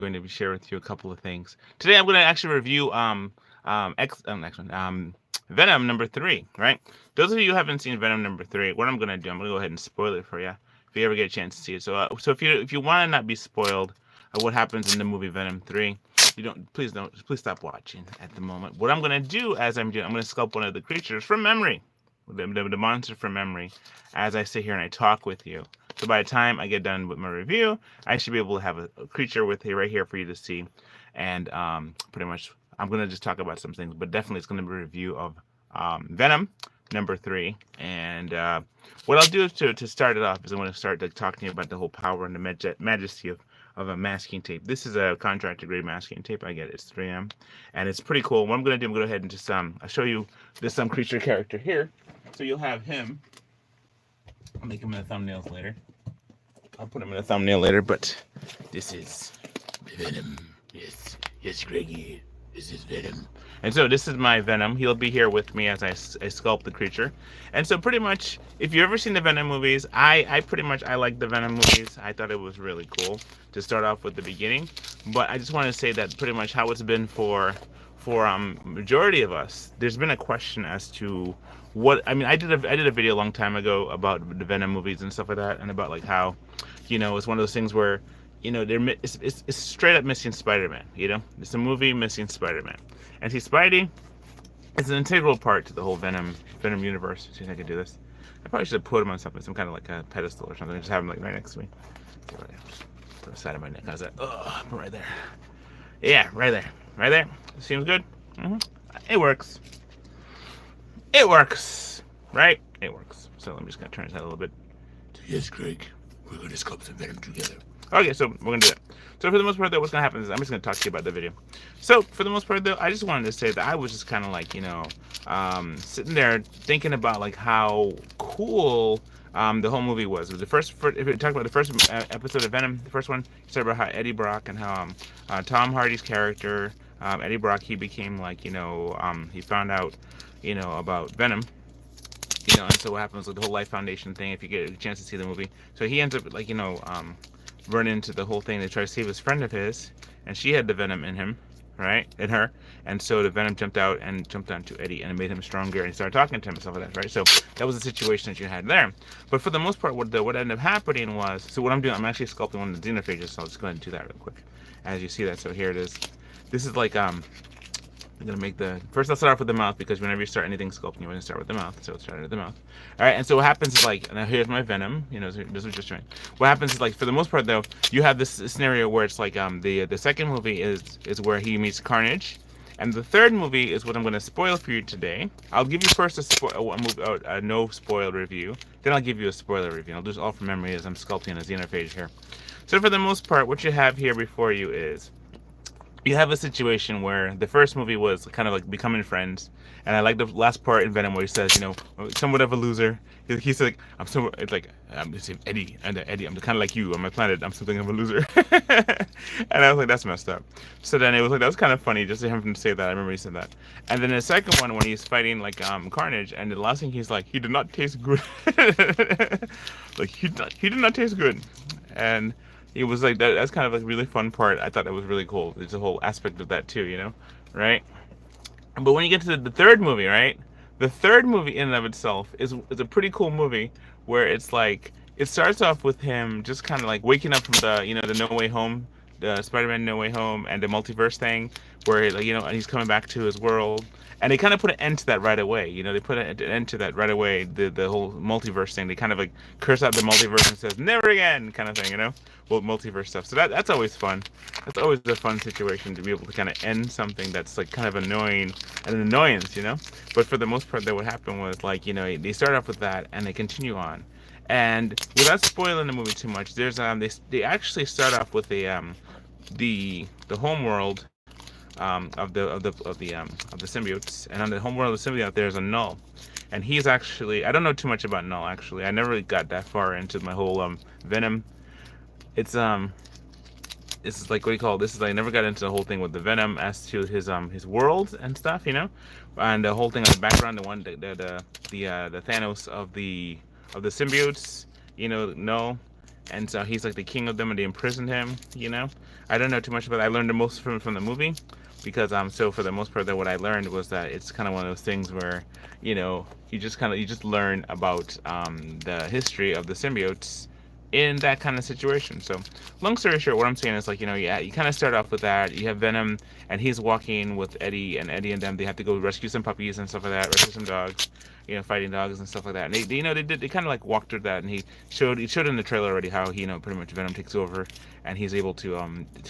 going to be share with you a couple of things. Today I'm going to actually review next one Venom number three. Right. Those of you who haven't seen Venom number three, what I'm going to do, I'm going to go ahead and spoil it for you if you ever get a chance to see it. So if you want to not be spoiled of what happens in the movie Venom 3, you don't please stop watching at the moment. What I'm going to do as I'm doing, I'm going to sculpt one of the creatures from memory, the monster from memory, as I sit here and I talk with you. So by the time I get done with my review, I should be able to have a creature with you right here for you to see. And pretty much, I'm going to just talk about some things, but definitely it's going to be a review of Venom number three. And what I'll do is to start it off is I'm going to start talking to you about the whole power and the majesty of a masking tape. This is a contractor grade masking tape. I get it. It's 3M, and it's pretty cool. What I'm going to do, I'm going to go ahead and just I'll show you this creature character here. So you'll have him. I'll make him in the thumbnails later. I'll put him in a thumbnail later, but this is Venom. Yes, Greggy. This is Venom. And so this is my Venom. He'll be here with me as I sculpt the creature. And so pretty much, if you've ever seen the Venom movies, I pretty much like the Venom movies. I thought it was really cool to start off with the beginning. But I just want to say that pretty much how it's been for majority of us, there's been a question as to what I mean. I did a video a long time ago about the Venom movies and stuff like that, and about like how, it's one of those things where, it's straight up missing Spider-Man. It's a movie missing Spider-Man, and see, Spidey is an integral part to the whole Venom universe. See if I could do this. I probably should have put him on something, some kind of like a pedestal or something. Just have him like right next to me. Put the side of my neck. How's that? Oh, right there. Yeah, right there. Right there. Seems good. It works. It works. Right? It works. So I'm just going to turn his head a little bit. Yes, Craig. We're going to sculpt some Venom together. Okay, so we're going to do that. So for the most part, though, what's going to happen is I'm just going to talk to you about the video. So for the most part, though, I just wanted to say that I was just kind of like, sitting there thinking about like how cool the whole movie was. It was if we talk about the first episode of Venom, the first one, you talk about how Eddie Brock and how Tom Hardy's character, Eddie Brock, he became like, he found out, about Venom. And so what happens with the whole Life Foundation thing, if you get a chance to see the movie. So he ends up like, running into the whole thing to try to save his friend of his, and she had the Venom in him, right? In her. And so the Venom jumped out and jumped onto Eddie, and it made him stronger, and he started talking to him and stuff like that, right? So that was the situation that you had there. But for the most part, what ended up happening was, so what I'm doing, I'm actually sculpting one of the xenophages, so I'll just go ahead and do that real quick. As you see that, so here it is. This is like, I'm gonna make first I'll start off with the mouth, because whenever you start anything sculpting, you want to start with the mouth. So let's start with the mouth. Alright, and so what happens is like, now here's my Venom, this is just right. What happens is like, for the most part though, you have this scenario where it's like, the second movie is where he meets Carnage. And the third movie is what I'm going to spoil for you today. I'll give you first a no spoil review. Then I'll give you a spoiler review. I'll do this all from memory as I'm sculpting a xenophage here. So for the most part, what you have here before you is, you have a situation where the first movie was kind of like becoming friends, and I like the last part in Venom where he says, somewhat of a loser. He's like, I'm Eddie, Eddie, I'm kind of like you on my planet. I'm something of a loser. And I was like, that's messed up. So then it was like, that was kind of funny just to him to say that. I remember he said that. And then the second one, when he's fighting like Carnage, and the last thing he's like, he did not taste good. Like he did not taste good, and it was like that's kind of a really fun part. I thought that was really cool. There's a whole aspect of that too, right? But when you get to the third movie, right? The third movie in and of itself is a pretty cool movie, where it's like, it starts off with him just kind of like waking up from the No Way Home, the Spider-Man No Way Home, and the multiverse thing, where like, and he's coming back to his world. And they kind of put an end to that right away. They put an end to that right away, the whole multiverse thing. They kind of like curse out the multiverse and says, never again, kind of thing, Well, multiverse stuff. So that's always fun. That's always a fun situation to be able to kind of end something that's like kind of annoying, an annoyance, But for the most part, what happened was like, they start off with that and they continue on. And without spoiling the movie too much, there's they actually start off with the home world of the symbiotes, and on the home world of the symbiote there's a Null, and he's actually, I don't know too much about Null actually. I never really got that far into my whole Venom. It's like, what do you call it? This is, I never got into the whole thing with the Venom as to his world and stuff, and the whole thing on the background, the Thanos of the symbiotes, Null. And so he's like the king of them, and they imprisoned him, I don't know too much about it. I learned the most from the movie because so for the most part that what I learned was that it's kind of one of those things where you just learn about the history of the symbiotes in that kind of situation. So long story short, what I'm saying is like yeah, you kind of start off with that. You have Venom and he's walking with Eddie, and Eddie and them, they have to go rescue some puppies and stuff like that, rescue some dogs, fighting dogs and stuff like that. And they kind of like walked through that, and he showed in the trailer already how he pretty much Venom takes over, and he's able to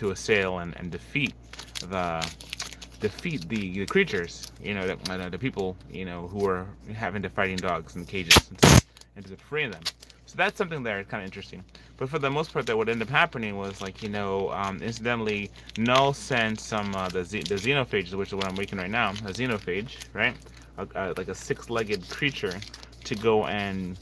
assail and defeat the creatures, the people, who are having to fighting dogs in cages and to free them. So that's something there kind of interesting. But for the most part, that what ended up happening was like incidentally, Null sent some the xenophage, which is what I'm making right now, a xenophage, right? Like a six-legged creature to go and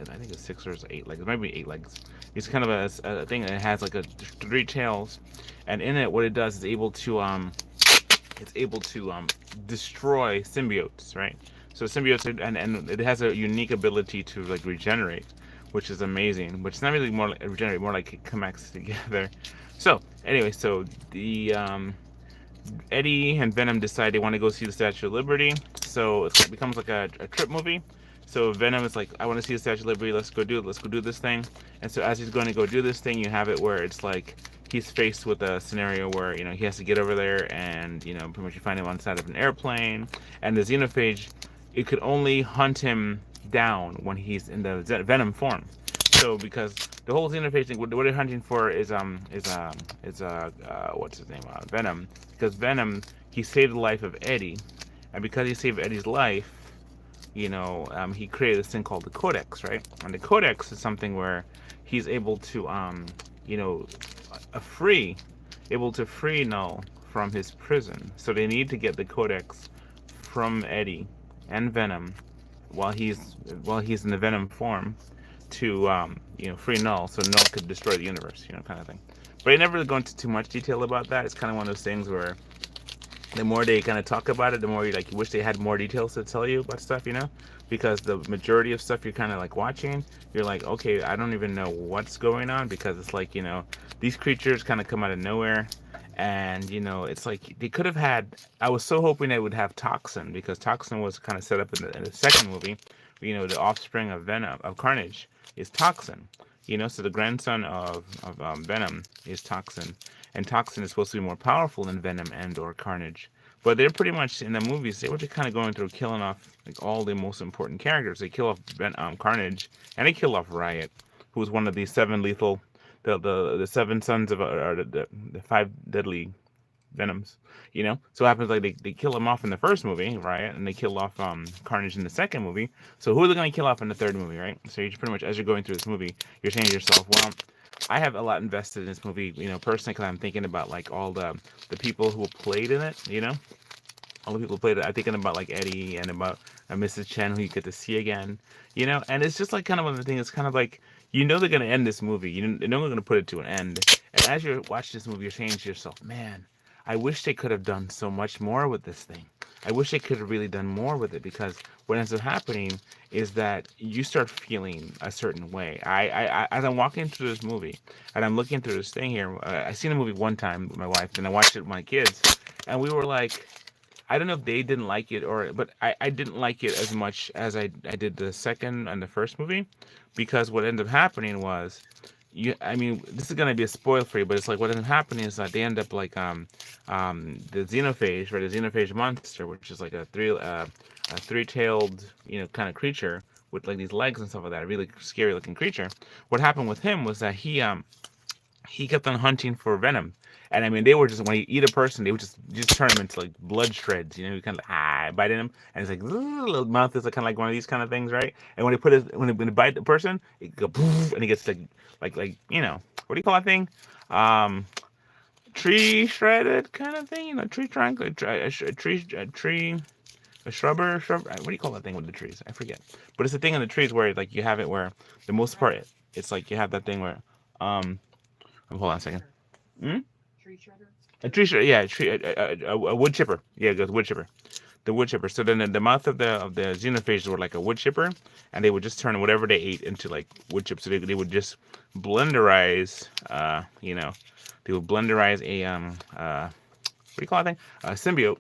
I think it's 6 or 8 legs, maybe 8 legs. It's kind of a thing that has like 3 tails, and in it, what it does is it's able to destroy symbiotes, right? So symbiotes and it has a unique ability to like regenerate, which is amazing. But it's not really more like regenerate, more like it connects together. So anyway, so the Eddie and Venom decide they want to go see the Statue of Liberty. So it becomes like a trip movie. So Venom is like, I want to see the Statue of Liberty. Let's go do this thing. And so as he's going to go do this thing, you have it where it's like he's faced with a scenario where he has to get over there, and pretty much you find him on the side of an airplane. And the xenophage, it could only hunt him down when he's in the Venom form. So because the whole xenophage thing, what they're hunting for is what's his name, Venom. Because Venom, he saved the life of Eddie, and because he saved Eddie's life, he created this thing called the Codex, right? And the Codex is something where he's able to free Null from his prison. So they need to get the Codex from Eddie and Venom while he's in the Venom form to free Null, so Null could destroy the universe, kind of thing. But I never really go into too much detail about that. It's kind of one of those things where the more they kind of talk about it, the more you wish they had more details to tell you about stuff, because the majority of stuff you're kind of like watching, you're like, okay, I don't even know what's going on, because it's like, these creatures kind of come out of nowhere, and it's like they could have had. I was so hoping they would have Toxin, because Toxin was kind of set up in the second movie. The offspring of Carnage is Toxin. So the grandson of Venom is Toxin, and Toxin is supposed to be more powerful than Venom and/or Carnage. But they're pretty much in the movies. They were just kind of going through killing off like all the most important characters. They kill off Carnage, and they kill off Riot, who was one of the 7 lethal, the 7 sons of or the 5 deadly Venoms. So it happens like they kill him off in the first movie, right? And they kill off Carnage in the second movie. So who are they going to kill off in the third movie, right? So you're pretty much, as you're going through this movie, you're saying to yourself, well, I have a lot invested in this movie, personally, because I'm thinking about like all the people who played in it, all the people who played it. I'm thinking about like Eddie and about Mrs. Chen, who you get to see again, and it's just like kind of one of the things. It's kind of like they're going to end this movie. They're going to put it to an end. And as you watch this movie, you're saying to yourself, man, I wish they could have done so much more with this thing. I wish they could have really done more with it, because what ends up happening is that you start feeling a certain way. I as I'm walking through this movie and I'm looking through this thing here, I seen the movie one time with my wife, and I watched it with my kids, and we were like, I don't know if they didn't like it but I didn't like it as much as I did the second and the first movie, because what ended up happening was, this is gonna be a spoil for you, but it's like what ended up happening is that they end up like the xenophage, right? The xenophage monster, which is like a three-tailed kind of creature with like these legs and stuff like that, a really scary looking creature. What happened with him was that he kept on hunting for Venom. And they were just, when you eat a person, they would just turn them into like blood shreds, you kind of like biting them, and it's like little mouth is like kind of like one of these kind of things, right? And when they bite the person, it go poof, and it gets like what do you call that thing? Tree shredded kind of thing, tree trunk, a shrub. What do you call that thing with the trees? I forget. But it's the thing in the trees where like you have it where the most part, it's like you have that thing where hold on a second. Tree shredder? A tree shredder, yeah, a wood chipper. Yeah, it goes wood chipper. The wood chipper. So then the mouth of the xenophages were like a wood chipper, and they would just turn whatever they ate into like wood chips. So they would just blenderize, they would blenderize a what do you call that thing? A symbiote.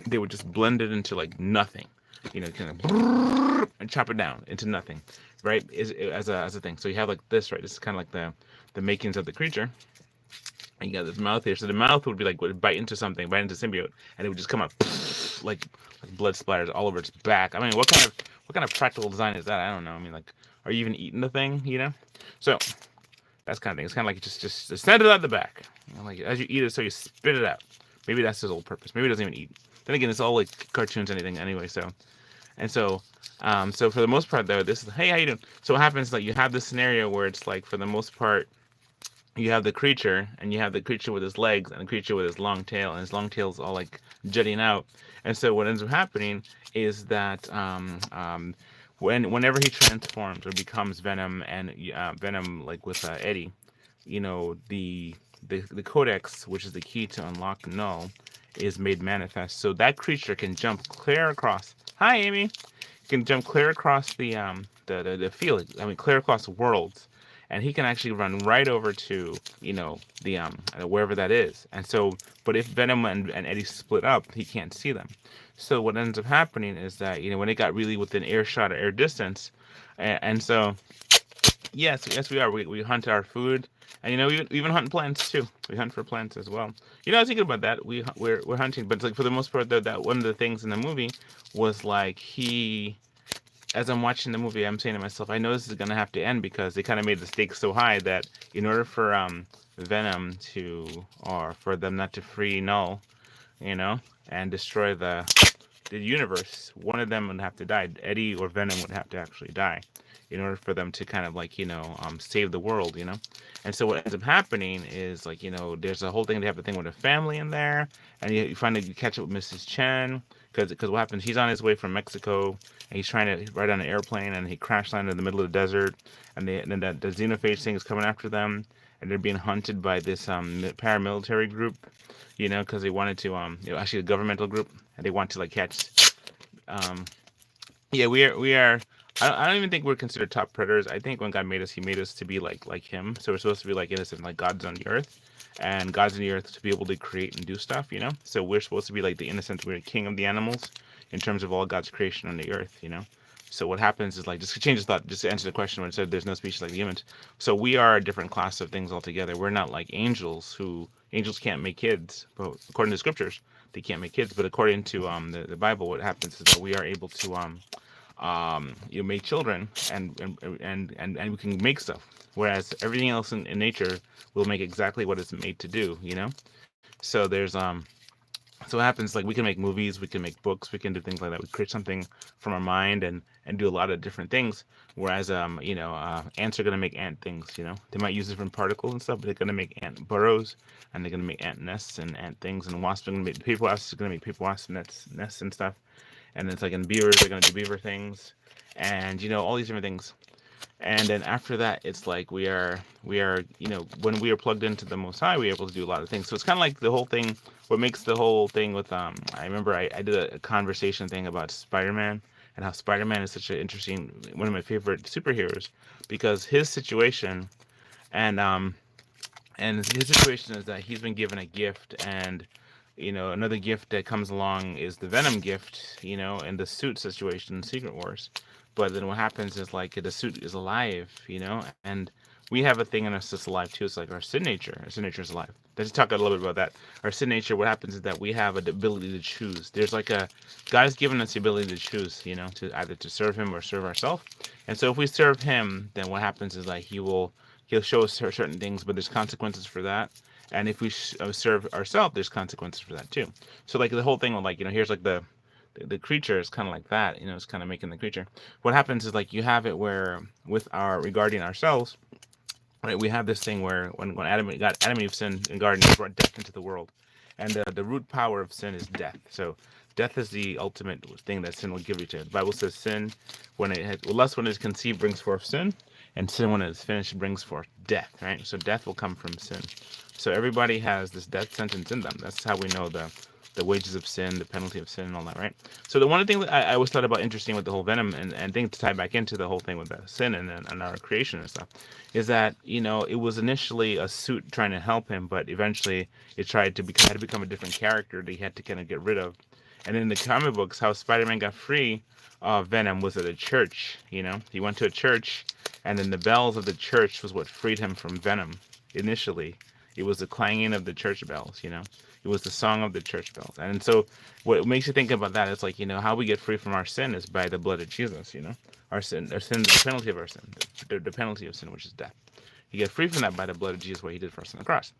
They would just blend it into like nothing, kind of and chop it down into nothing, right? As a thing. So you have like this, right? This is kind of like the makings of the creature. And you got this mouth here. So the mouth would be like would bite into something, bite into symbiote, and it would just come up like blood splatters all over its back. I mean, what kind of practical design is that? I don't know. I mean, like, are you even eating the thing? So that's kind of thing. It's kind of like just send it out the back. Like as you eat it, so you spit it out. Maybe that's his whole purpose. Maybe he doesn't even eat. Then again, it's all like cartoons, anything anyway. So for the most part though, this is hey, how you doing? So what happens like you have this scenario where it's like for the most part you have the creature and you have the creature with his legs and the creature with his long tail, and his long tail's all like jutting out. And so what ends up happening is that whenever he transforms or becomes Venom and Venom like with Eddie, the codex, which is the key to unlock Null, is made manifest. So that creature can jump clear across. Hi, Amy. Can jump clear across the field. I mean, clear across worlds, and he can actually run right over to the wherever that is. And so, but if Venom and Eddie split up, he can't see them. So what ends up happening is that when it got really within earshot or air distance, and so yes we are. We hunt our food. And we even hunt plants too. We hunt for plants as well. I was thinking about that. We're hunting, but it's like for the most part, though, that one of the things in the movie was like as I'm watching the movie, I'm saying to myself, I know this is gonna have to end because they kind of made the stakes so high that in order for Venom or for them not to free Null, and destroy the universe, one of them would have to die. Eddie or Venom would have to actually die in order for them to kind of like save the world. And so what ends up happening is like there's a whole thing. They have a thing with a family in there, and you finally catch up with Mrs. Chen because what happens? He's on his way from Mexico and he's trying to ride on an airplane, and he crash landed in the middle of the desert, and then the xenophage thing is coming after them, and they're being hunted by this paramilitary group, because they wanted to actually a governmental group, and they want to like catch yeah, we are. I don't even think we're considered top predators. I think when God made us, He made us to be like Him. So we're supposed to be like innocent, like God's on the earth, and God's on the earth to be able to create and do stuff. So we're supposed to be like the innocent. We're the king of the animals in terms of all God's creation on the earth. So what happens is like just to change the thought, just to answer the question when it said there's no species like the humans. So we are a different class of things altogether. We're not like angels. Angels can't make kids, but according to the scriptures, they can't make kids. But according to the Bible, what happens is that we are able to make children, and we can make stuff. Whereas everything else in nature will make exactly what it's made to do. So there's so what happens, like we can make movies, we can make books, we can do things like that. We create something from our mind and do a lot of different things. Whereas ants are gonna make ant things. They might use different particles and stuff, but they're gonna make ant burrows, and they're gonna make ant nests and ant things. And wasps are gonna make paper wasps are gonna make paper wasp nests and stuff. And it's like in beavers, they're gonna do beaver things, and all these different things. And then after that, it's like we are when we are plugged into the Most High, we're able to do a lot of things. So it's kind of like the whole thing. What makes the whole thing with I remember I did a conversation thing about Spider-Man and how Spider-Man is such an interesting, one of my favorite superheroes, because his situation and his situation is that he's been given a gift, and another gift that comes along is the Venom gift, and the suit situation in Secret Wars. But then what happens is like the suit is alive, and we have a thing in us that's alive too. It's like our sin nature. Our sin nature is alive. Let's talk a little bit about that. Our sin nature, what happens is that we have the ability to choose. There's like God's given us the ability to choose, to either to serve Him or serve ourselves. And so if we serve Him, then what happens is like He'll show us certain things, but there's consequences for that. And if we serve ourselves, there's consequences for that too. So like the whole thing with like, here's like the creature is kind of like that, it's kind of making the creature. What happens is like you have it where with regarding ourselves, right? We have this thing where when Adam and Eve sinned in garden, he brought death into the world, and the root power of sin is death. So death is the ultimate thing that sin will give you to. The Bible says sin, lust when it is conceived brings forth sin, and sin when it is finished brings forth death, right? So death will come from sin. So everybody has this death sentence in them. That's how we know the wages of sin, the penalty of sin, and all that, right? So the one thing that I always thought about interesting with the whole Venom and thing to tie back into the whole thing with the sin and our creation and stuff is that it was initially a suit trying to help him, but eventually it had to become a different character that he had to kind of get rid of. And in the comic books, how Spider-Man got free of Venom was at a church. He went to a church, and then the bells of the church was what freed him from Venom initially. It was the clanging of the church bells. It was the song of the church bells. And so what makes you think about that is like, how we get free from our sin is by the blood of Jesus. Our sin, the penalty of our sin, the penalty of sin, which is death. You get free from that by the blood of Jesus, what he did for us on the cross.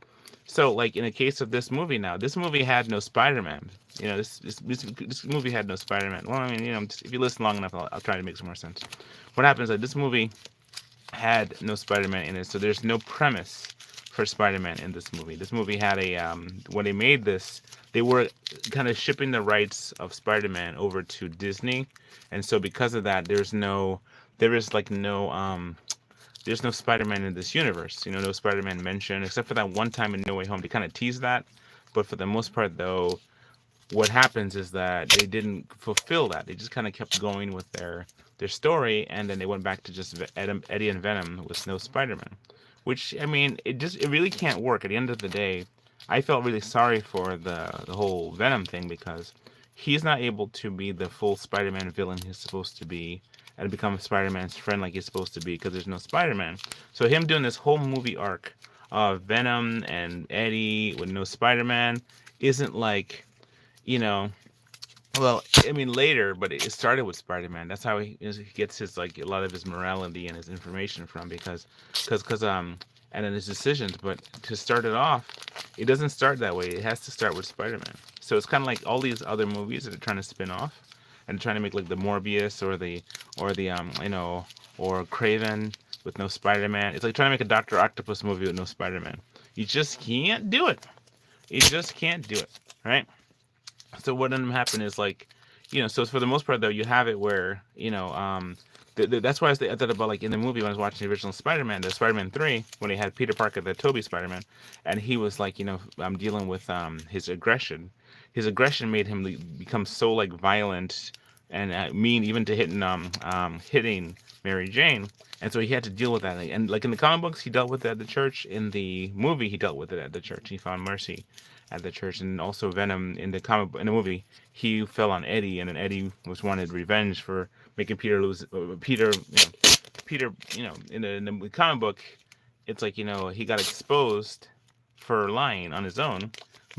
So, like in the case of this movie now, this movie had no Spider-Man. This movie had no Spider-Man. Well, I mean, if you listen long enough, I'll try to make some more sense. What happens is that this movie had no Spider-Man in it, so there's no premise for Spider-Man in this movie. This movie had when they made this, they were kind of shipping the rights of Spider-Man over to Disney, and so because of that, there's no Spider-Man in this universe. No Spider-Man mentioned, except for that one time in No Way Home. They kind of teased that, but for the most part, though, what happens is that they didn't fulfill that. They just kind of kept going with their story, and then they went back to just Eddie and Venom with no Spider-Man. Which, I mean, it really can't work. At the end of the day, I felt really sorry for the whole Venom thing because he's not able to be the full Spider-Man villain he's supposed to be and become Spider-Man's friend like he's supposed to be because there's no Spider-Man. So him doing this whole movie arc of Venom and Eddie with no Spider-Man isn't like, well, I mean later, but it started with Spider-Man. That's how he gets his a lot of his morality and his information from because and then his decisions. But to start it off, it doesn't start that way. It has to start with Spider-Man. So it's kind of like all these other movies that are trying to spin off and trying to make like the Morbius or the or Craven with no Spider-Man. It's like trying to make a Dr. Octopus movie with no Spider-Man. You just can't do it. You just can't do it, right? So what ended up happening is so for the most part though, you have it where that's why I thought about in the movie when I was watching the original Spider-Man, the Spider-Man 3, when he had Peter Parker, the Tobey Spider-Man, and he was I'm dealing with his aggression. His aggression made him become so violent and mean, even to hitting Mary Jane, and so he had to deal with that. And in the comic books, he dealt with it at the church. In the movie, he dealt with it at the church. He found mercy at the church. And also Venom in the movie, he fell on Eddie, and then Eddie wanted revenge for making Peter lose. Peter, in the comic book, it's he got exposed for lying on his own.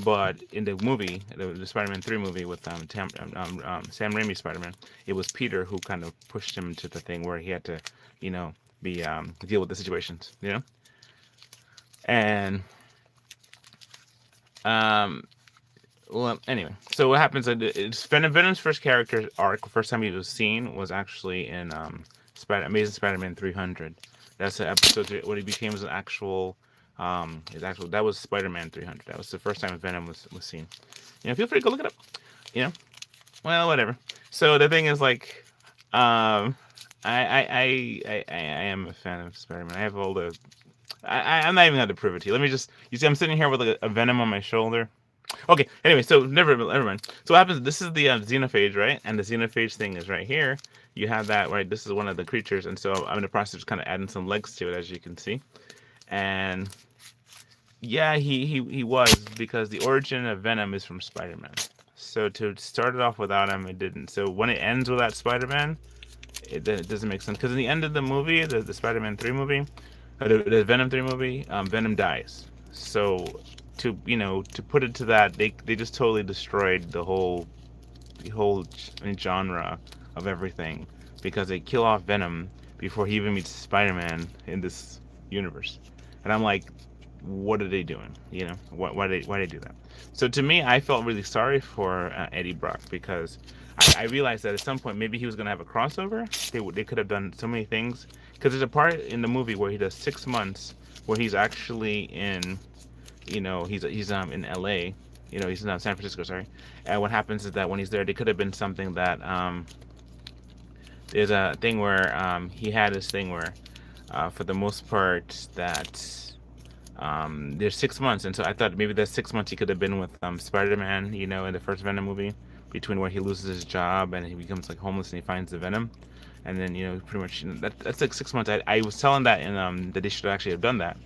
But in the movie, the Spider-Man 3 movie with Sam Raimi Spider-Man, it was Peter who kind of pushed him to the thing where he had to, deal with the situations, And well, anyway, so what happens? It's Venom's first character arc. First time he was seen was actually in Amazing Spider-Man 300. That's the episode where he became an actual. That was Spider-Man 300. That was the first time Venom was seen. Feel free to go look it up. Well, whatever. So the thing is, I am a fan of Spider-Man. I have all the. I'm not even going to prove it to you. Let me just. You see, I'm sitting here with a Venom on my shoulder. Okay. Anyway, so never mind. So what happens? This is the xenophage, right? And the xenophage thing is right here. You have that right. This is one of the creatures, and so I'm in the process of kind of adding some legs to it, as you can see, and. Yeah, he was, because the origin of Venom is from Spider-Man. So to start it off without him, it didn't. So when it ends without Spider-Man, it doesn't make sense. Because in the end of the movie, the Spider-Man 3 movie, the Venom 3 movie, Venom dies. So to put it to that, they just totally destroyed the whole genre of everything, because they kill off Venom before he even meets Spider-Man in this universe. And I'm like, what are they doing? Why they do that? So to me, I felt really sorry for Eddie Brock, because I realized that at some point maybe he was going to have a crossover. They could have done so many things, because there's a part in the movie where he does 6 months where he's actually in, he's in LA, he's in San Francisco, sorry. And what happens is that when he's there, they could have been something that there's a thing where he had this thing where for the most part that there's 6 months, and so I thought maybe that 6 months he could have been with Spider-Man, you know, in the first Venom movie, between where he loses his job and he becomes like homeless and he finds the Venom, and then pretty much that's like 6 months. I was telling that in that they should actually have done that.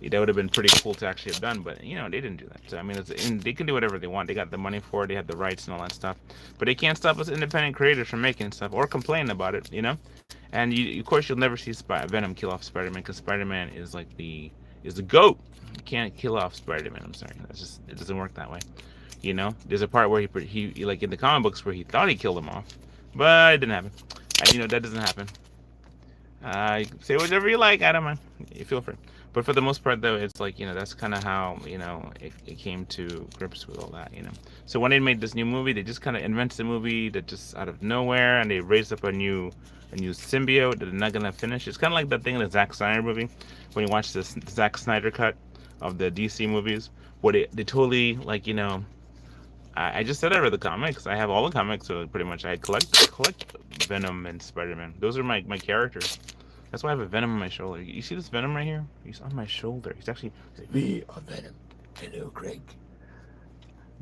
That would have been pretty cool to actually have done, but they didn't do that. So I mean, they can do whatever they want. They got the money for it, they have the rights and all that stuff, but they can't stop us independent creators from making stuff or complaining about it, And of course, you'll never see Venom kill off Spider-Man because Spider-Man is like is the GOAT. You can't kill off Spider-Man. I'm sorry, it doesn't work that way. There's a part where he like in the comic books where he thought he killed him off, but it didn't happen. And that doesn't happen. Say whatever you like, I don't mind. You feel free. But for the most part, though, it's like that's kind of how it came to grips with all that. So when they made this new movie, they just kind of invented a movie that just out of nowhere, and they raised up a new symbiote that they're not gonna finish. It's kind of like that thing in the Zack Snyder movie when you watch this Zack Snyder cut of the DC movies, where they totally like I just said I read the comics. I have all the comics, so pretty much I collect Venom and Spider-Man. Those are my characters. That's why I have a Venom on my shoulder. You see this Venom right here? He's on my shoulder. He's actually me on Venom. Hello, Craig.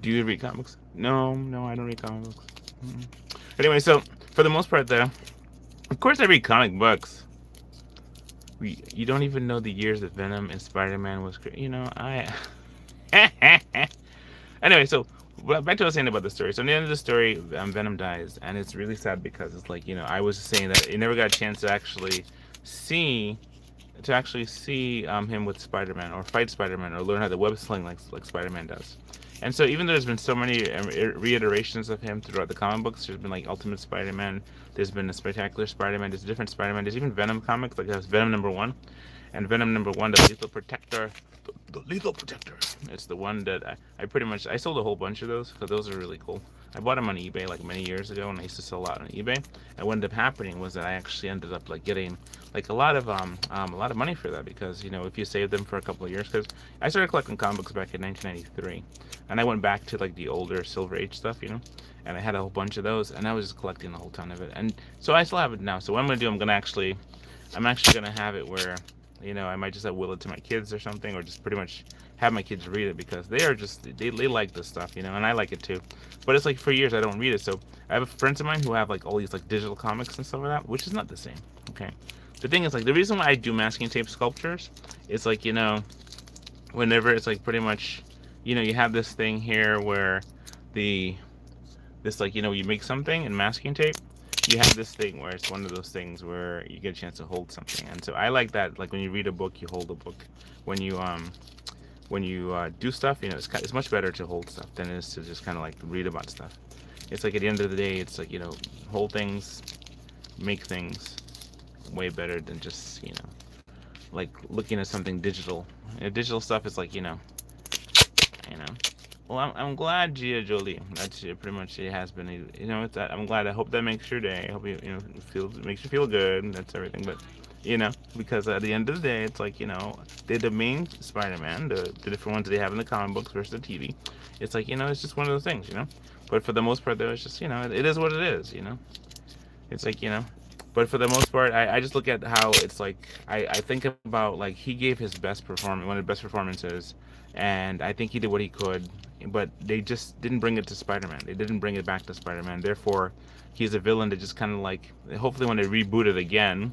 Do you read comics? No, I don't read comic books. Anyway, so for the most part, though, of course I read comic books. You don't even know the years that Venom and Spider-Man was. Anyway, so back to what I was saying about the story. So in the end of the story, Venom dies, and it's really sad because it's like I was saying that you never got a chance to actually see him with Spider-Man or fight Spider-Man or learn how to web sling like Spider-Man does. And so even though there's been so many reiterations of him throughout the comic books, there's been like Ultimate Spider-Man, there's been a Spectacular Spider-Man, there's different Spider-Man, there's even Venom comics, like there's Venom #1, and Venom #1, the Lethal Protector. The Lethal Protector. It's the one that I sold a whole bunch of those because those are really cool. I bought them on eBay like many years ago, and I used to sell a lot on eBay. And what ended up happening was that I actually ended up like getting like a lot of money for that because if you save them for a couple of years, because I started collecting comic books back in 1993, and I went back to like the older Silver Age stuff, and I had a whole bunch of those, and I was just collecting a whole ton of it, and so I still have it now. So what I'm gonna do, I'm actually gonna have it where I might just will it to my kids or something, or just pretty much have my kids read it because they are just they like this stuff, and I like it too. But it's like for years I don't read it, so I have friends of mine who have like all these like digital comics and stuff like that, which is not the same. Okay, the thing is like the reason why I do masking tape sculptures is like whenever it's like pretty much you have this thing here where this like you make something in masking tape. You have this thing where it's one of those things where you get a chance to hold something, and so I like that. Like when you read a book, you hold a book. When you do stuff, it's much better to hold stuff than it is to just kind of like read about stuff. It's like at the end of the day, it's like hold things, make things way better than just like looking at something digital. Digital stuff is like Well, I'm glad Gia Jolie. That's pretty much it has been. It's that. I'm glad. I hope that makes your day. I hope makes you feel good. That's everything. But because at the end of the day, it's like they're the main Spider-Man, the different ones they have in the comic books versus the TV. It's like it's just one of those things, But for the most part, though, it's just it is what it is, It's like But for the most part, I just look at how it's like I think about like he gave his best performance, one of the best performances, and I think he did what he could, but they just didn't bring it to Spider-Man. They didn't bring it back to Spider-Man. Therefore, he's a villain that just kind of like hopefully when they reboot it again,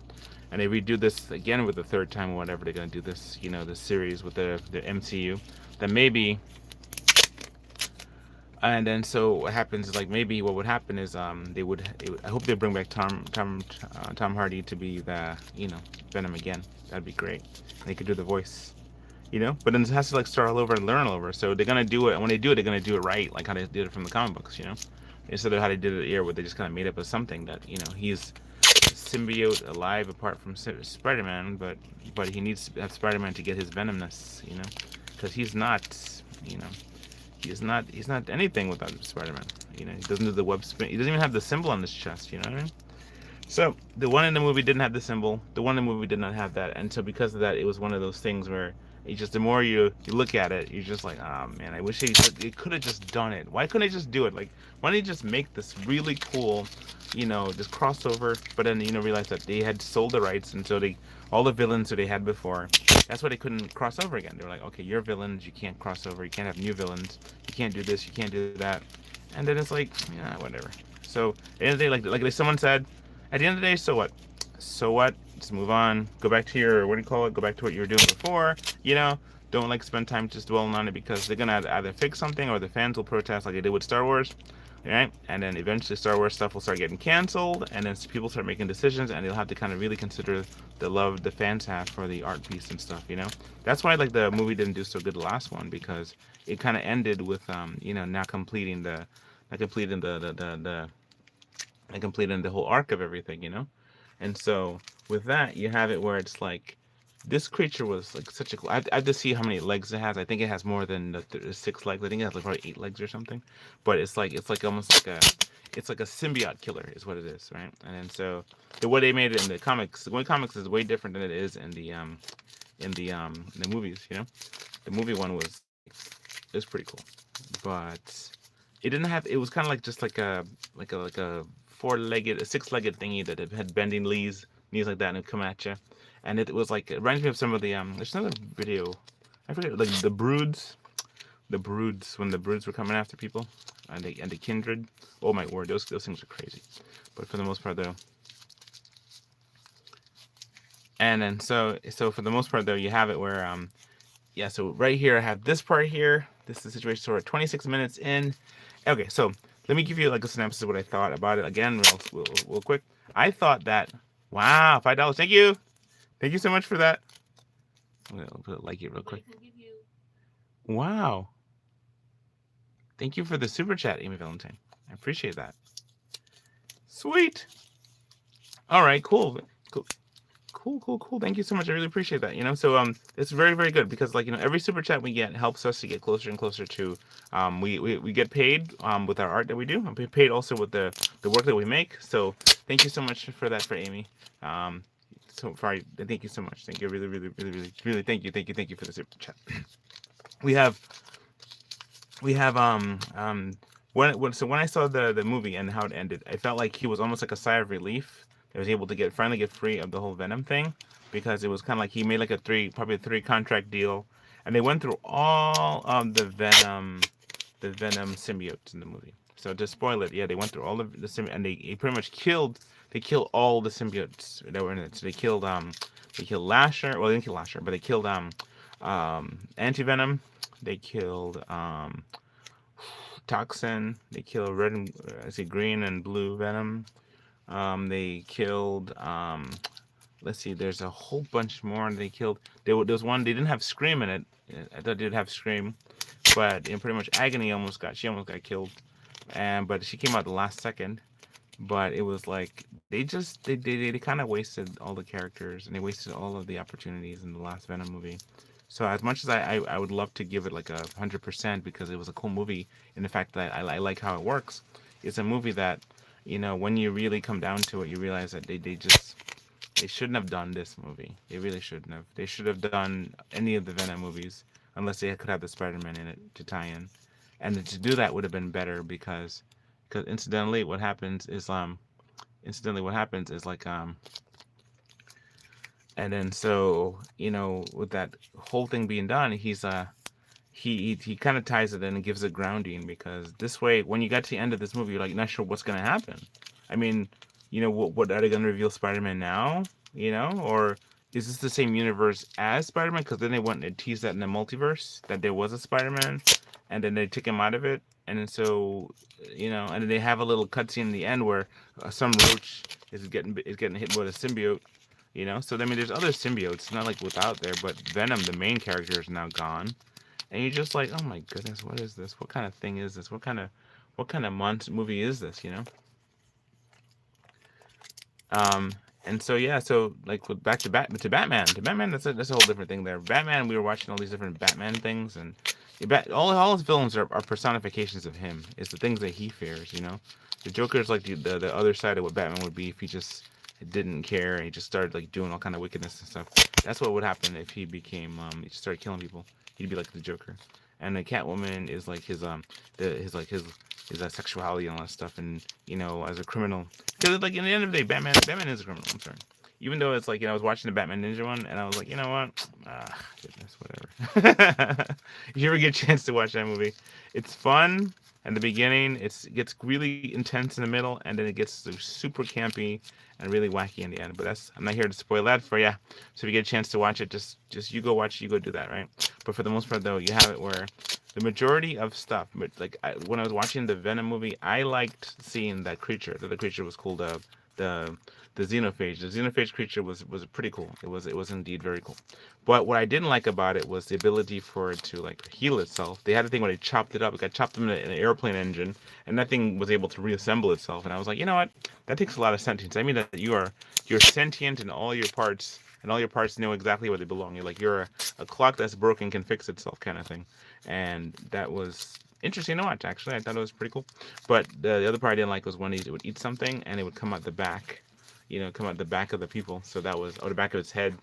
and they redo this again with the third time or whatever they're gonna do this, this series with the MCU, then maybe. And then so what happens is like maybe what would happen is I hope they bring back Tom Hardy to be the Venom again. That'd be great. And they could do the voice, But then it has to like start all over and learn all over. So they're gonna do it. And when they do it, they're gonna do it right, like how they did it from the comic books, Instead of how they did it here, where they just kind of made up of something that he's a symbiote alive apart from Spider-Man, but he needs to have Spider-Man to get his Venomness, because he's not, He's not anything without Spider-Man. He doesn't do the web spin. He doesn't even have the symbol on his chest. You know what I mean? So the one in the movie didn't have the symbol. The one in the movie did not have that. And so because of that, it was one of those things where it just the more you look at it, you're just like, oh man, I wish he could have just done it. Why couldn't they just do it? Like, why don't they just make this really cool, this crossover? But then realize that they had sold the rights, and so all the villains that they had before That's why they couldn't cross over again. They were like, okay, you're villains, you can't cross over, you can't have new villains, you can't do this, you can't do that. And then it's like, yeah, whatever. So at the end of the day, like someone said, at the end of the day, so what? So what? Just move on. Go back to your, what do you call it? Go back to what you were doing before. You know, don't like spend time just dwelling on it, because they're gonna either fix something or the fans will protest like they did with Star Wars. Right? And then eventually Star Wars stuff will start getting canceled, and then people start making decisions, and they'll have to kind of really consider the love the fans have for the art piece and stuff, you know? That's why like the movie didn't do so good the last one, because it kind of ended with you know, not completing the whole arc of everything, you know? And so with that, you have it where it's like this creature was like such a cool. I have to see how many legs it has. I think it has more than the 6 legs. I think it has like probably 8 legs or something. But it's like almost like a symbiote killer is what it is, right? And then so the way they made it in the comics, the way comics is way different than it is in the movies. You know, the movie one was pretty cool, but it didn't have. It was kind of like just like a 4-legged, a 6-legged thingy that had bending knees like that, and it come at you. And it was like, it reminds me of some of the there's another video, I forget, like the broods when the broods were coming after people, and the kindred. Oh my word, those things are crazy. But for the most part though, and then so for the most part though, you have it where yeah, so right here I have this part here. This is the situation. So we're 26 minutes in. Okay, so let me give you like a synopsis of what I thought about it again, real quick. I thought that, wow, $5. Thank you. Thank you so much for that. I'll put it like it real quick. Wow. Thank you for the super chat, Amy Valentine. I appreciate that. Sweet. All right, cool. Cool. Thank you so much. I really appreciate that. You know, so it's very, very good, because like, you know, every super chat we get helps us to get closer and closer to we get paid with our art that we do. We paid also with the work that we make. So thank you so much for that, for Amy. So far, thank you so much. Thank you, really thank you for the super chat. we have when I saw the movie and how it ended, I felt like he was almost like a sigh of relief. He was able to finally get free of the whole Venom thing, because it was kind of like he made like probably a 3 contract deal, and they went through all of the Venom symbiotes in the movie. So to spoil it, yeah, they went through all of the symbiotes, and they pretty much killed all the symbiotes that were in it. So they killed Lasher. Well, they didn't kill Lasher, but they killed Anti-Venom. They killed Toxin. They killed green and blue Venom. They killed let's see, there's a whole bunch more they killed. There was one, they didn't have Scream in it. I thought they did have Scream, but pretty much Agony almost got killed, but she came out the last second. But it was like they kind of wasted all the characters, and they wasted all of the opportunities in the last Venom movie. So as much as I would love to give it like 100%, because it was a cool movie, and the fact that I like how it works, it's a movie that, you know, when you really come down to it, you realize that they shouldn't have done this movie. They really shouldn't have. They should have done any of the Venom movies, unless they could have the Spider-Man in it to tie in, and to do that would have been better, because incidentally what happens is like and then so, you know, with that whole thing being done, he kind of ties it in and gives it grounding, because this way, when you get to the end of this movie, you're like not sure what's gonna happen. I mean, you know, what are they gonna reveal Spider-Man now? You know, or is this the same universe as Spider-Man? Because then they went and teased that in the multiverse that there was a Spider-Man, and then they took him out of it, and then so, you know, and then they have a little cutscene in the end where some roach is getting hit with a symbiote. You know, so I mean, there's other symbiotes, not like without there, but Venom, the main character, is now gone, and you're just like, oh my goodness, what is this? What kind of thing is this? What kind of monster movie is this? You know. And so yeah, so like back to Batman, that's a whole different thing there. Batman, we were watching all these different Batman things, and all his villains are personifications of him. It's the things that he fears, you know. The Joker is like the other side of what Batman would be if he just didn't care and he just started like doing all kind of wickedness and stuff. That's what would happen if he became he just started killing people. He'd be like the Joker. And the Catwoman is like his sexuality and all that stuff, and you know, as a criminal, because like in the end of the day, Batman is a criminal. I'm sorry, even though it's like, I was watching the Batman Ninja one, and I was like, you know what? Goodness, whatever. If you ever get a chance to watch that movie, it's fun in the beginning. It gets really intense in the middle, and then it gets super campy and really wacky in the end. But I'm not here to spoil that for you. So if you get a chance to watch it, just you go watch it, you go do that, right? But for the most part, though, you have it where the majority of stuff, like when I was watching the Venom movie, I liked seeing that creature. That the creature was called the the xenophage. The xenophage creature was pretty cool. It was indeed very cool. But what I didn't like about it was the ability for it to like heal itself. They had a thing where they chopped it up. It got chopped in an airplane engine, and that thing was able to reassemble itself. And I was like, you know what? That takes a lot of sentience. I mean that you're sentient in all your parts, and all your parts know exactly where they belong. You're a clock that's broken can fix itself kind of thing. And that was interesting to watch. Actually, I thought it was pretty cool. But the other part I didn't like was when it would eat something and it would come out the back, come out the back of the people. So that was, or the back of its head,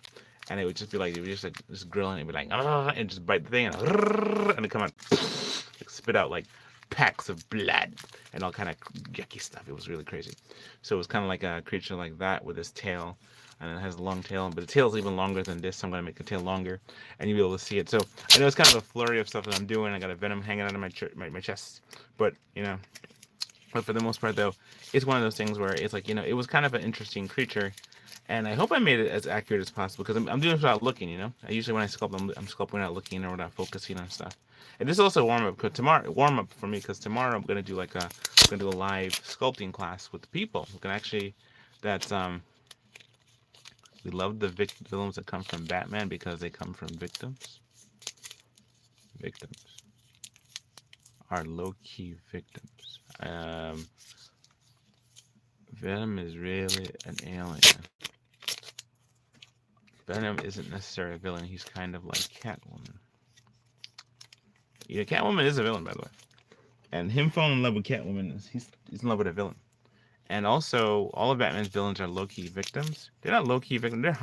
and it would just be like, it would just like just grilling. It'd be like, and just bite the thing, and it'd come out, like spit out like packs of blood and all kind of yucky stuff. It was really crazy. So it was kind of like a creature like that with his tail, and it has a long tail, but the tail is even longer than this, so I'm going to make the tail longer, and you'll be able to see it. So I know it's kind of a flurry of stuff that I'm doing. I got a Venom hanging out of my chest, but but for the most part, though, it's one of those things where it's like, it was kind of an interesting creature, and I hope I made it as accurate as possible, because I'm doing it without looking. I usually when I sculpt, I'm sculpting without looking or without focusing on stuff. And this is also a warm-up, for me, because tomorrow I'm going to do a live sculpting class with the people. We can actually, we love the villains that come from Batman because they come from victims. Victims are low-key victims. Venom is really an alien. Venom isn't necessarily a villain. He's kind of like Catwoman. Catwoman is a villain, by the way. And him falling in love with Catwoman, he's in love with a villain. And also, all of Batman's villains are low-key victims. They're not low-key victims. They're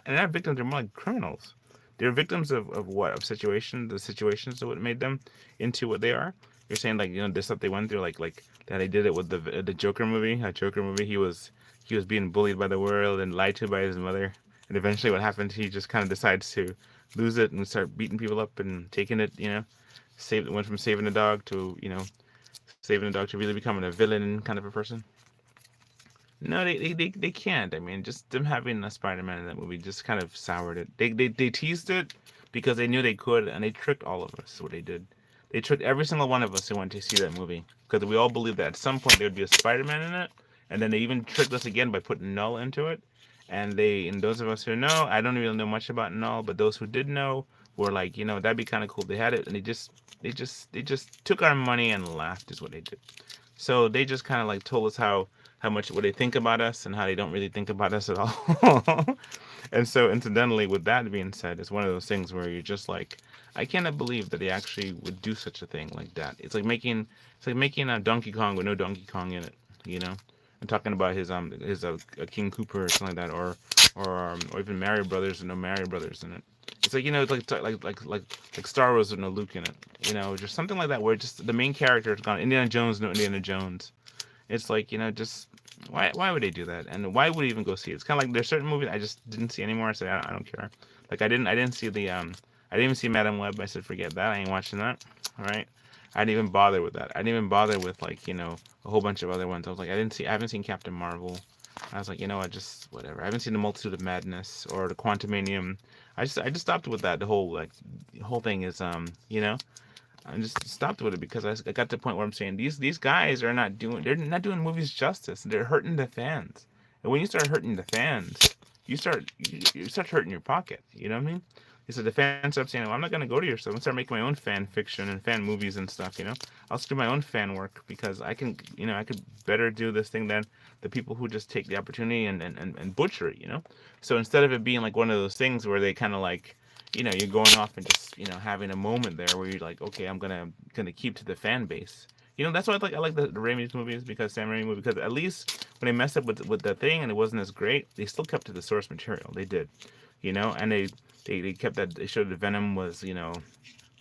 they're not victims. They're more like criminals. They're victims of what? Of situations. The situations that what made them into what they are. You're saying like this stuff they went through, like that they did it with the Joker movie. A Joker movie. He was being bullied by the world and lied to by his mother. And eventually, what happened? He just kind of decides to lose it and start beating people up and taking it. Went from saving a dog to saving a dog to really becoming a villain kind of a person. No, they can't. I mean, just them having a Spider-Man in that movie just kind of soured it. They teased it because they knew they could, and they tricked all of us. Is what they did. They tricked every single one of us who went to see that movie, because we all believed that at some point there would be a Spider-Man in it, and then they even tricked us again by putting Null into it. And those of us who know, I don't really know much about Null, but those who did know were like, that'd be kind of cool. They had it, and they just took our money and laughed. Is what they did. So they just kind of like told us how much what they think about us and how they don't really think about us at all. And so incidentally, with that being said, it's one of those things where you're just like, I cannot believe that they actually would do such a thing like that. It's like making a Donkey Kong with no Donkey Kong in it. I'm talking about his King Koopa or something like that, or even Mario Brothers and no Mario Brothers in it. It's like it's like Star Wars with no Luke in it. Just something like that where just the main character is gone. Indiana Jones, no Indiana Jones. It's like just why would they do that? And why would we even go see it? It's kind of like there's certain movies I just didn't see anymore. I said I don't care. Like I didn't see I didn't even see Madam Web. I said forget that. I ain't watching that. All right. I didn't even bother with that. I didn't even bother with a whole bunch of other ones. I was like I haven't seen Captain Marvel. I was like, what, just whatever. I haven't seen the Multitude of Madness or the Quantumanium. I just stopped with that. The whole thing is I just stopped with it because I got to the point where I'm saying these guys they're not doing movies justice. They're hurting the fans. And when you start hurting the fans, you start hurting your pocket. You know what I mean? So the fans start saying, well, I'm not going to go to your stuff. I'm going to start making my own fan fiction and fan movies and stuff, I'll do my own fan work because I can, I could better do this thing than the people who just take the opportunity and butcher it, So instead of it being like one of those things where they kind of like, you're going off and just, having a moment there where you're like, okay, I'm gonna keep to the fan base. That's why I like the Raimi's movies, because Sam Raimi movie, because at least when they messed up with the thing and it wasn't as great, they still kept to the source material. They did, and they kept that. They showed that Venom was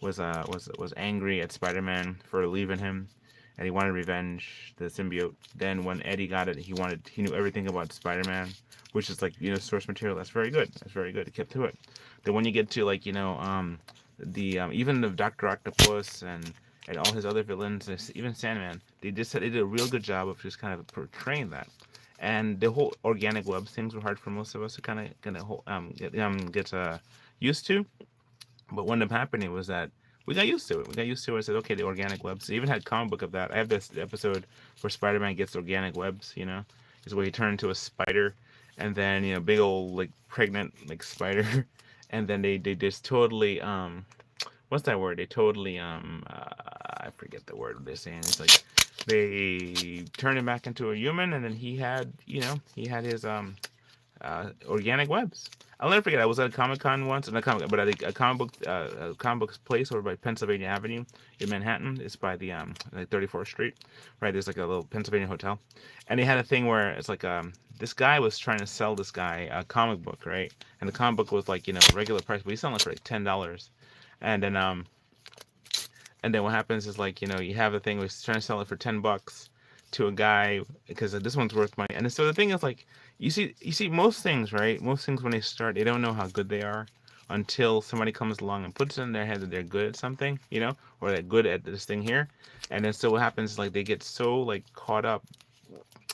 was angry at Spider-Man for leaving him, and he wanted revenge, the symbiote. Then when Eddie got it, he knew everything about Spider-Man, which is like, source material. That's very good. That's very good. He kept to it. Then when you get to like, even the Doctor Octopus and all his other villains, even Sandman, they did a real good job of just kind of portraying that. And the whole organic webs things were hard for most of us to kind of get used to. But what ended up happening was that we got used to it. We got used to it. I said, okay, the organic webs. They even had a comic book of that. I have this episode where Spider-Man gets organic webs. Is where he turned into a spider, and then big old like pregnant like spider, and then they just totally what's that word? They totally I forget the word they're saying. It's like they turned him back into a human, and then he had his organic webs. I'll never forget. I was at a Comic-Con once, not but at a comic book place over by Pennsylvania Avenue in Manhattan. It's by the like 34th Street, right? There's like a little Pennsylvania hotel, and they had a thing where it's like this guy was trying to sell this guy a comic book, right? And the comic book was like regular price, but he's selling it for like $10, and then what happens is like you have a thing where he's trying to sell it for $10 to a guy because this one's worth money. And so the thing is like you see most things, right? Most things when they start, they don't know how good they are until somebody comes along and puts it in their head that they're good at something, or they're good at this thing here. And then so what happens is like they get so like caught up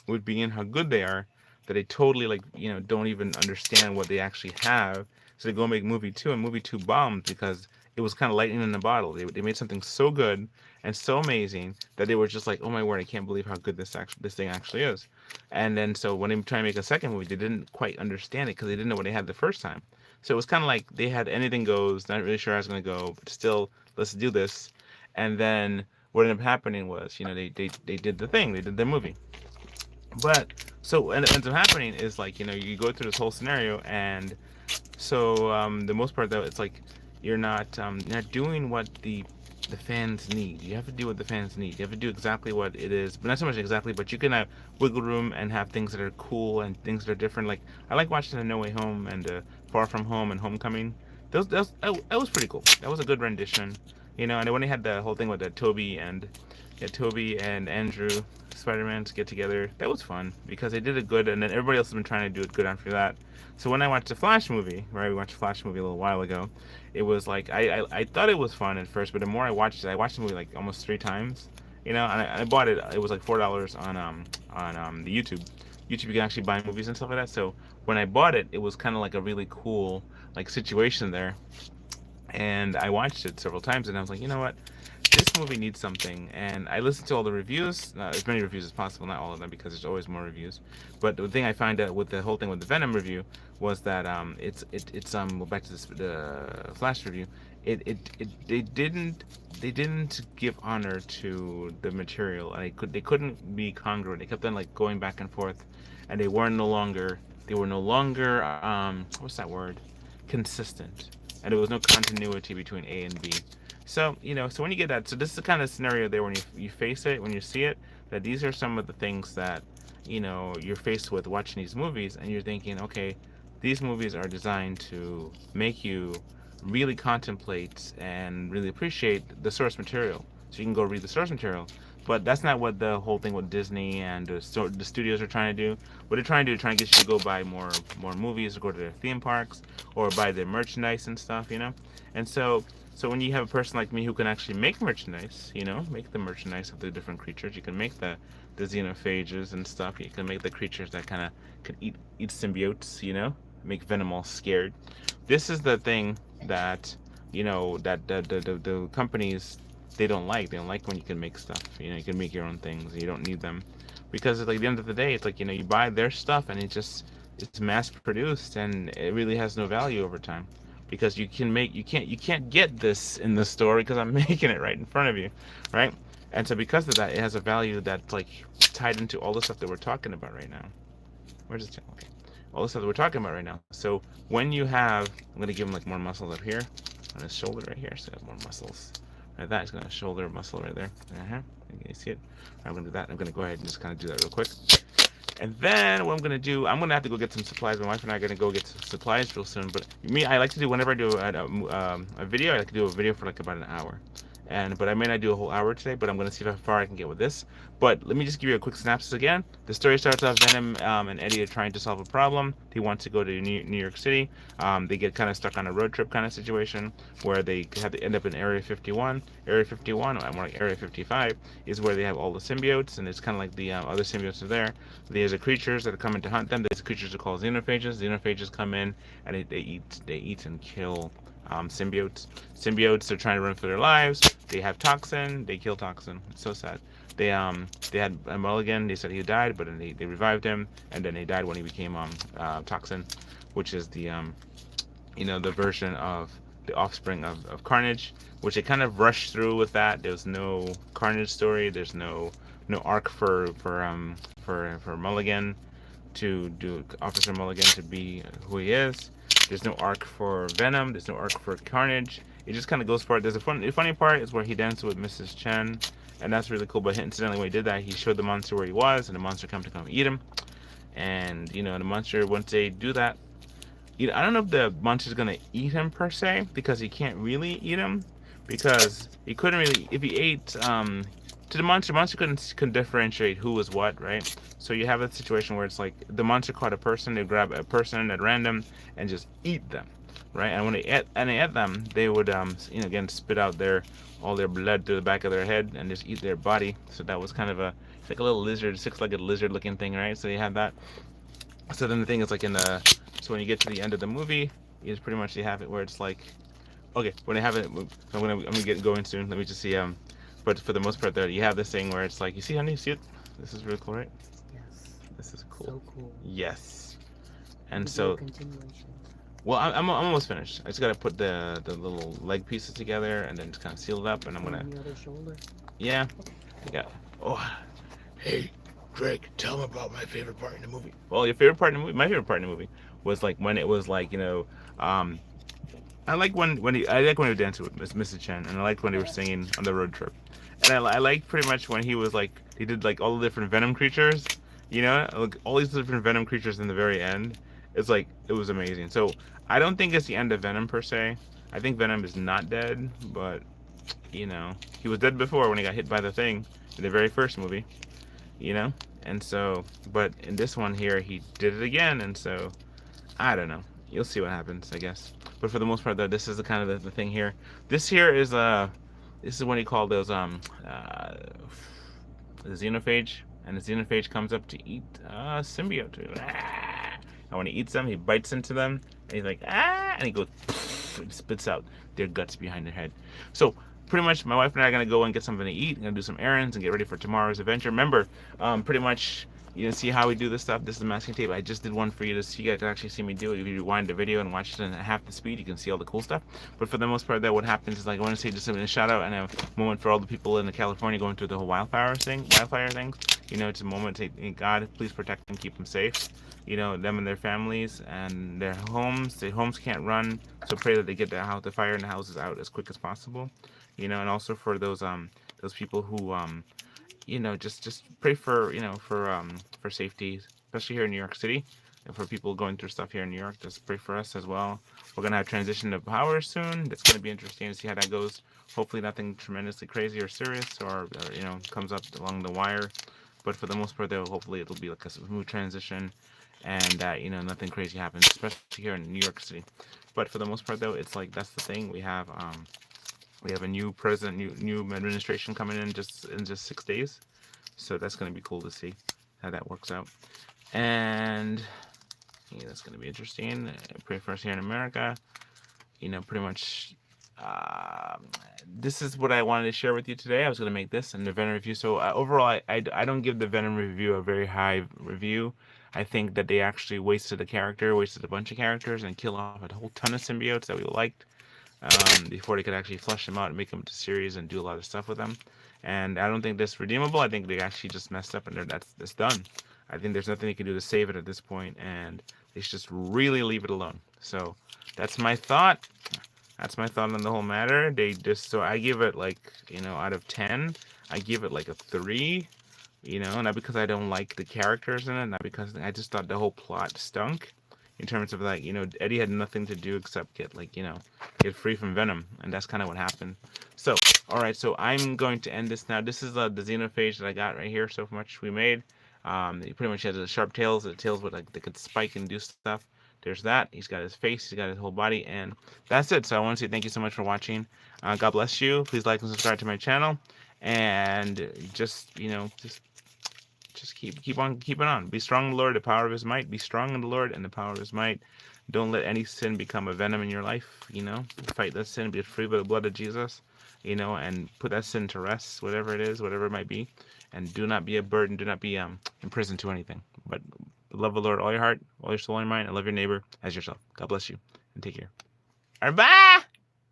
with being how good they are that they totally like don't even understand what they actually have. So they go make movie 2, and movie 2 bombed because it was kind of lightning in the bottle. They made something so good and so amazing that they were just like, oh my word, I can't believe how good this thing actually is. And then so when they try to make a second movie, they didn't quite understand it because they didn't know what they had the first time. So it was kind of like they had anything goes, not really sure how it's going to go, but still, let's do this. And then what ended up happening was, they did the thing, they did the movie. But so what ends up happening is like, you go through this whole scenario, and so the most part though, it's like you're not doing what the fans need. You have to do what the fans need. You have to do exactly what it is, but not so much exactly, but you can have wiggle room and have things that are cool and things that are different. Like I like watching the No Way Home and Far From Home and Homecoming. That was pretty cool. That was a good rendition, And when they had the whole thing with Toby and Andrew Spider-Man to get together, that was fun because they did it good, and then everybody else has been trying to do it good after that. So when I watched the Flash movie, right, we watched the Flash movie a little while ago, it was like I thought it was fun at first, but the more I watched the movie like almost 3 times, and I bought it. It was like $4 on the YouTube. YouTube, you can actually buy movies and stuff like that. So when I bought it, it was kind of like a really cool like situation there, and I watched it several times, and I was like, you know what? This movie needs something. And I listened to all the reviews, as many reviews as possible, not all of them because there's always more reviews. But the thing I found out with the whole thing with the Venom review was that it's well, back to the Flash review, they didn't give honor to the material, and they couldn't be congruent. They kept on like going back and forth, and they were no longer what's that word, consistent, and there was no continuity between A and B. So, so when you get that, so this is the kind of scenario there when you face it, when you see it, that these are some of the things that, you're faced with watching these movies, and you're thinking, okay, these movies are designed to make you really contemplate and really appreciate the source material. So you can go read the source material. But that's not what the whole thing with Disney and the studios are trying to do. What they're trying to do is trying to get you to go buy more movies, or go to their theme parks, or buy their merchandise and stuff, And so when you have a person like me who can actually make merchandise, make the merchandise of the different creatures, you can make the xenophages and stuff. You can make the creatures that kind of can eat symbiotes, make Venom all scared. This is the thing that, that the companies, they don't like. They don't like when you can make stuff. You can make your own things. You don't need them, because at the end of the day, it's like you buy their stuff and it's mass produced, and it really has no value over time, because you can't get this in the store because I'm making it right in front of you, right? And so because of that, it has a value that's like tied into all the stuff that we're talking about right now. Where's this? Okay, all the stuff that we're talking about right now. So when you have, I'm gonna give him like more muscles up here on his shoulder right here, so I have more muscles. Like that, he's got a shoulder muscle right there. You see it? I'm gonna do that. I'm gonna go ahead and just kind of do that real quick. And then what I'm gonna do, I'm gonna have to go get some supplies. My wife and I are gonna go get some supplies real soon. But me, I like to do, whenever I do a video, I like to do a video for like about an hour. but I may not do a whole hour today, but I'm going to see how far I can get with this. But let me just give you a quick synopsis again. The story starts off Venom and Eddie are trying to solve a problem. He wants to go to New York City. They get kind of stuck on a road trip kind of situation where they have to end up in Area 51. Area 51, or more like Area 55, is where they have all the symbiotes, and it's kind of like the other symbiotes are there. There's creatures that are coming to hunt them. These creatures are called xenophages. Xenophages come in and they eat and kill symbiotes. Symbiotes are trying to run for their lives. They have toxin. They kill toxin. It's so sad. They had a mulligan. They said he died, but then they revived him, and then he died when he became toxin, which is the the version of the offspring of Carnage, which they kind of rushed through with that. There was no Carnage story. There's no arc for Mulligan to do Officer Mulligan to be who he is. There's no arc for Venom. There's no arc for Carnage. It just kind of goes for it. There's the funny part is where he dances with Mrs. Chen, and that's really cool. But incidentally, when he did that, he showed the monster where he was, and the monster come eat him. And the monster, once they do that, I don't know if the monster's gonna eat him per se, because he can't really eat him, because he couldn't really, if he ate to the monster couldn't differentiate who was what, right? So you have a situation where it's like the monster caught a person, they grab a person at random and just eat them, right? And when they ate them, they would again spit out all their blood through the back of their head and just eat their body. So that was kind of it's like a little lizard, six-legged lizard looking thing, right? So you have that. So then the thing is like so when you get to the end of the movie, is pretty much you have it where it's like, okay, when they have it, I'm gonna get going soon. Let me just see but for the most part, there you have this thing where it's like, you see, honey, you see it? This is really cool, right? Yes. This is cool. So cool. Yes. And Maybe so, a continuation. well, I'm almost finished. I just gotta put the little leg pieces together and then just kind of seal it up, and I'm gonna. On the other shoulder. Yeah. I got. Oh. Hey, Drake, tell them about my favorite part in the movie. Well, your favorite part in the movie? My favorite part in the movie was like when it was like I like when he was dancing with Mrs. Chen, and I liked when they were singing on the road trip. And I like pretty much when he was like, he did like all the different Venom creatures, like all these different Venom creatures in the very end. It's like, it was amazing. So I don't think it's the end of Venom per se. I think Venom is not dead, but he was dead before when he got hit by the thing in the very first movie, and so, but in this one here, he did it again, and so I don't know. You'll see what happens, I guess. But for the most part, though, this is the kind of the thing here. This here is this is what he called those the xenophage, and the xenophage comes up to eat symbiote. And when he eats them, he bites into them, and he's like and he goes and spits out their guts behind their head. So pretty much, my wife and I are gonna go and get something to eat, and gonna do some errands and get ready for tomorrow's adventure. Remember, pretty much. See how we do this stuff. This is the masking tape. I just did one for you to see. You guys can actually see me do it. If you rewind the video and watch it at half the speed, you can see all the cool stuff. But for the most part, what happens is, like, I want to say just a shout out and a moment for all the people in California going through the whole wildfire things. It's a moment to say, God, please protect them, keep them safe. Them and their families and their homes. Their homes can't run, so pray that they get the fire in the houses out as quick as possible. And also for those people who just pray for for safety, especially here in New York City, and for people going through stuff here in New York. Just pray for us as well. We're gonna have transition to power soon. That's gonna be interesting to see how that goes. Hopefully nothing tremendously crazy or serious or comes up along the wire. But for the most part, though, hopefully it'll be like a smooth transition, and nothing crazy happens, especially here in New York City. But for the most part, though, it's like that's the thing. We have a new president, new administration coming in just 6 days, so that's going to be cool to see how that works out. And that's going to be interesting. Pray for us here in America. Pretty much. This is what I wanted to share with you today. I was going to make this and the Venom review. So overall, I don't give the Venom review a very high review. I think that they actually wasted a bunch of characters, and killed off a whole ton of symbiotes that we liked. Before they could actually flush them out and make them into series and do a lot of stuff with them. And I don't think that's redeemable. I think they actually just messed up, and that's done. I think there's nothing they can do to save it at this point, and they should just really leave it alone. So that's my thought. That's my thought on the whole matter. So I give it out of 10, I give it like a 3. Not because I don't like the characters in it, not because I just thought the whole plot stunk. in terms of like, Eddie had nothing to do except get free from Venom, and that's kind of what happened. So, all right, so I'm going to end this now. This is the xenophage that I got right here. So much we made. He pretty much has the sharp tails. The tails would they could spike and do stuff. There's that. He's got his face. He's got his whole body, and that's it. So I want to say thank you so much for watching. God bless you. Please like and subscribe to my channel, and just keep on keeping on. Be strong in the Lord, the power of His might. Be strong in the Lord and the power of His might. Don't let any sin become a venom in your life. Fight that sin. Be free by the blood of Jesus. And put that sin to rest, whatever it is, whatever it might be. And do not be a burden. Do not be imprisoned to anything. But love the Lord all your heart, all your soul, and your mind, and love your neighbor as yourself. God bless you, and take care. All right, bye.